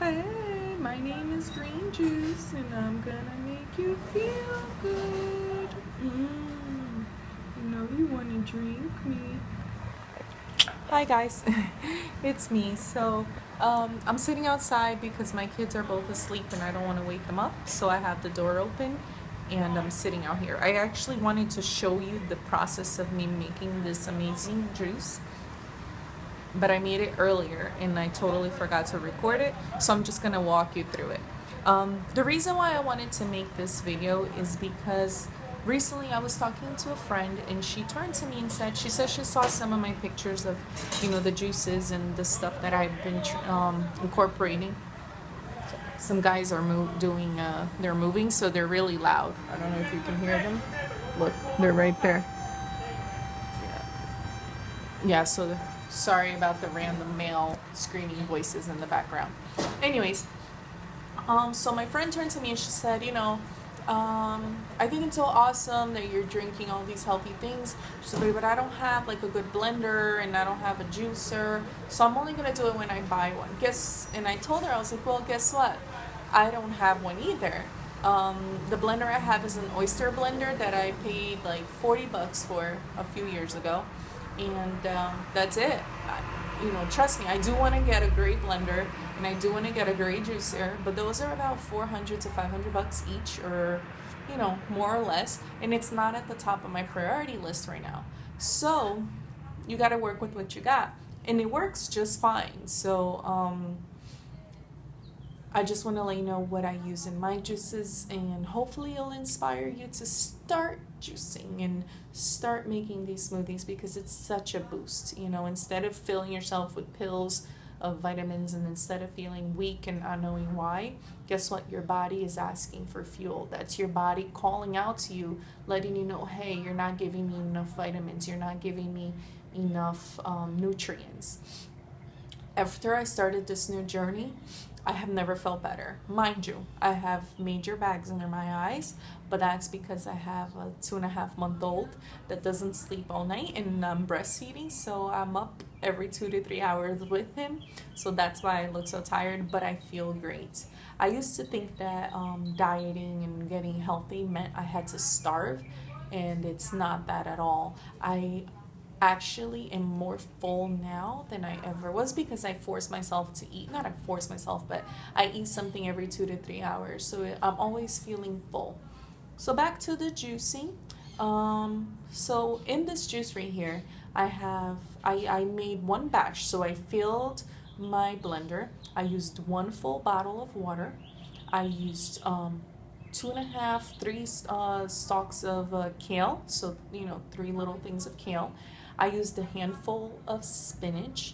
Hey, my name is Green Juice, and I'm gonna make you feel good. You know you wanna drink me. Hi guys, it's me. I'm sitting outside because my kids are both asleep and I don't want to wake them up. So I have the door open and I'm sitting out here. I actually wanted to show you the process of me making this amazing juice, but I made it earlier and I totally forgot to record it. So I'm just gonna walk you through it. The reason why I wanted to make this video is because recently I was talking to a friend and she turned to me and said, she saw some of my pictures of, the juices and the stuff that I've been incorporating. Some guys are they're moving, so they're really loud. I don't know if you can hear them. Look, they're right there. Yeah, so sorry about the random male screaming voices in the background. Anyways, so my friend turned to me and she said, I think it's so awesome that you're drinking all these healthy things. She said, but I don't have like a good blender and I don't have a juicer, so I'm only gonna do it when I buy one. And I told her, I was like, well, guess what? I don't have one either. The blender I have is an oyster blender that I paid like $40 for a few years ago, and that's it. Trust me, I do want to get a great blender and I do want to get a great juicer, but those are about 400 to 500 bucks each, or more or less, and it's not at the top of my priority list right now. So you got to work with what you got, and it works just fine. I just want to let you know what I use in my juices, and hopefully it'll inspire you to start juicing and start making these smoothies, because it's such a boost. Instead of filling yourself with pills of vitamins and instead of feeling weak and not knowing why, guess what? Your body is asking for fuel. That's your body calling out to you, letting you know, hey, you're not giving me enough vitamins, you're not giving me enough nutrients. After I started this new journey, I have never felt better. Mind you, I have major bags under my eyes, but that's because I have a 2.5-month-old that doesn't sleep all night and I'm breastfeeding, so I'm up every 2 to 3 hours with him. So that's why I look so tired, but I feel great. I used to think that dieting and getting healthy meant I had to starve, and it's not that at all. I actually am more full now than I ever was, because I force myself to eat. Not I force myself, but I eat something every 2 to 3 hours. So I'm always feeling full. So back to the juicing. So in this juice right here, I made one batch. So I filled my blender. I used one full bottle of water. I used 2.5, three stalks of kale. So, 3 little things of kale. I used a handful of spinach.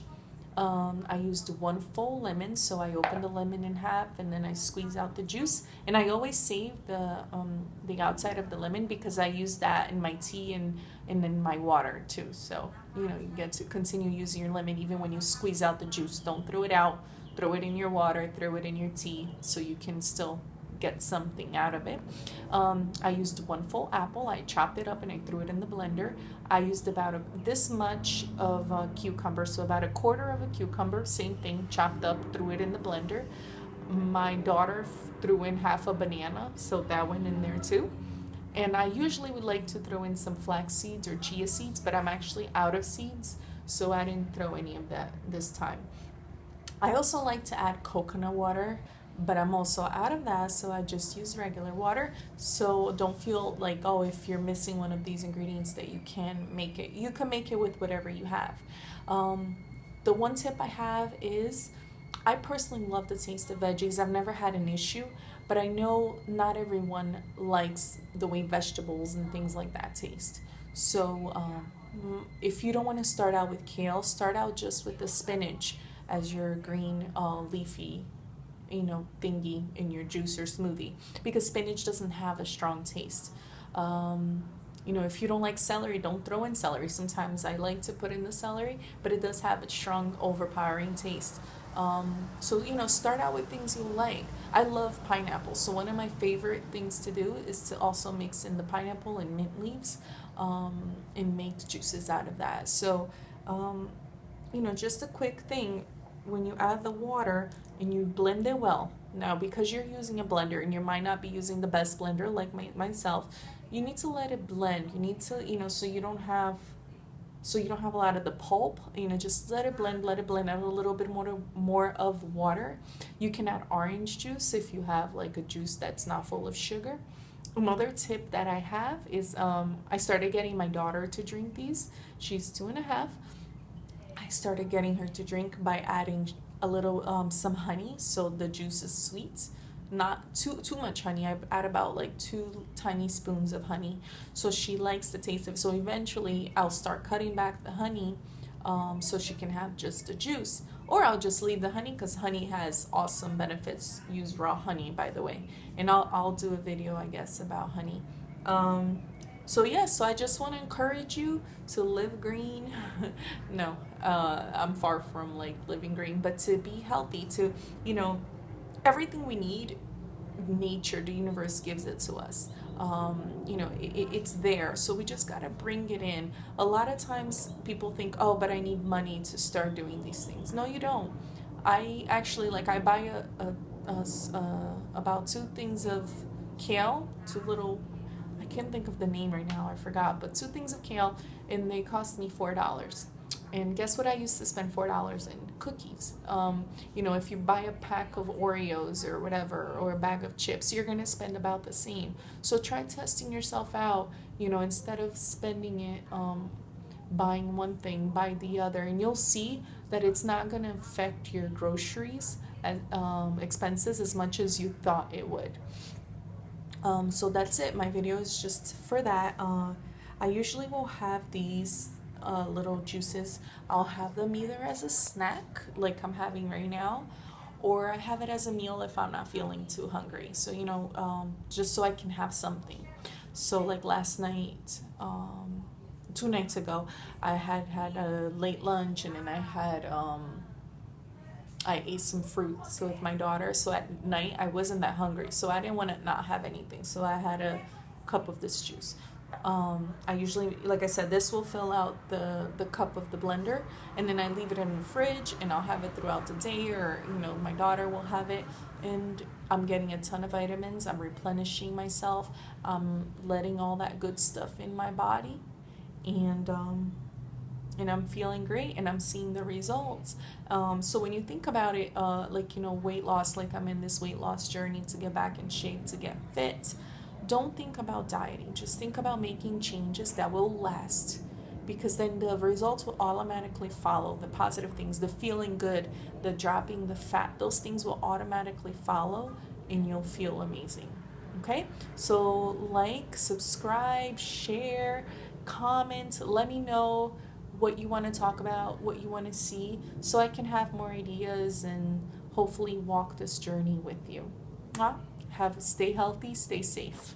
I used one full lemon, so I opened the lemon in half and then I squeeze out the juice. And I always save the outside of the lemon, because I use that in my tea and in my water too. So you get to continue using your lemon even when you squeeze out the juice. Don't throw it out. Throw it in your water. Throw it in your tea, so you can still get something out of it. I used one full apple. I chopped it up and I threw it in the blender. I used about this much of a cucumber, so about a quarter of a cucumber, same thing, chopped up, threw it in the blender. My daughter threw in half a banana, so that went in there too. And I usually would like to throw in some flax seeds or chia seeds, but I'm actually out of seeds, so I didn't throw any of that this time. I also like to add coconut water, but I'm also out of that, so I just use regular water. So don't feel like, oh, if you're missing one of these ingredients that you can make it. You can make it with whatever you have. The one tip I have is, I personally love the taste of veggies. I've never had an issue, but I know not everyone likes the way vegetables and things like that taste. So if you don't want to start out with kale, start out just with the spinach as your green leafy thingy in your juice or smoothie, because spinach doesn't have a strong taste. If you don't like celery, don't throw in celery. Sometimes I like to put in the celery, but it does have a strong, overpowering taste. Start out with things you like. I love pineapple, so one of my favorite things to do is to also mix in the pineapple and mint leaves, and make juices out of that. So, just a quick thing. when you add the water and you blend it well. Now, because you're using a blender and you might not be using the best blender like myself, you need to let it blend. You need to, so you don't have a lot of the pulp, just let it blend, add a little bit more of water. You can add orange juice if you have like a juice that's not full of sugar. Another tip that I have is I started getting my daughter to drink these. She's 2.5. I started getting her to drink by adding a little some honey, so the juice is sweet. Not too much honey. I add about like 2 tiny spoons of honey, so she likes the taste of it. So eventually I'll start cutting back the honey, so she can have just the juice, or I'll just leave the honey, because honey has awesome benefits. Use raw honey, by the way, and I'll do a video, I guess, about honey. So yeah, so I just want to encourage you to live green. No, I'm far from like living green, but to be healthy, to, everything we need, nature, the universe gives it to us. It's there, so we just gotta bring it in. A lot of times people think, oh, but I need money to start doing these things. No, you don't. I actually, like, I buy about 2 things of kale, 2 little, I can't think of the name right now, I forgot, but 2 things of kale, and they cost me $4. And guess what I used to spend $4 in? Cookies. If you buy a pack of Oreos or whatever, or a bag of chips, you're going to spend about the same. So try testing yourself out, instead of spending it buying one thing, buy the other. And you'll see that it's not going to affect your groceries expenses as much as you thought it would. So that's it. My video is just for that. I usually will have these little juices. I'll have them either as a snack, like I'm having right now, or I have it as a meal if I'm not feeling too hungry. So, just so I can have something. So like last night, 2 nights ago, I had a late lunch, and then I ate some fruits with my daughter. So at night I wasn't that hungry, so I didn't want to not have anything. So I had a cup of this juice. I usually, like I said, this will fill out the cup of the blender, and then I leave it in the fridge, and I'll have it throughout the day, or my daughter will have it, and I'm getting a ton of vitamins. I'm replenishing myself. I'm letting all that good stuff in my body, and I'm feeling great, and I'm seeing the results. So when you think about it, weight loss, like I'm in this weight loss journey to get back in shape, to get fit. Don't think about dieting. Just think about making changes that will last, because then the results will automatically follow. The positive things, the feeling good, the dropping the fat, those things will automatically follow, and you'll feel amazing. Okay? So like, subscribe, share, comment, let me know what you want to talk about, what you want to see, so I can have more ideas and hopefully walk this journey with you. Stay healthy, stay safe.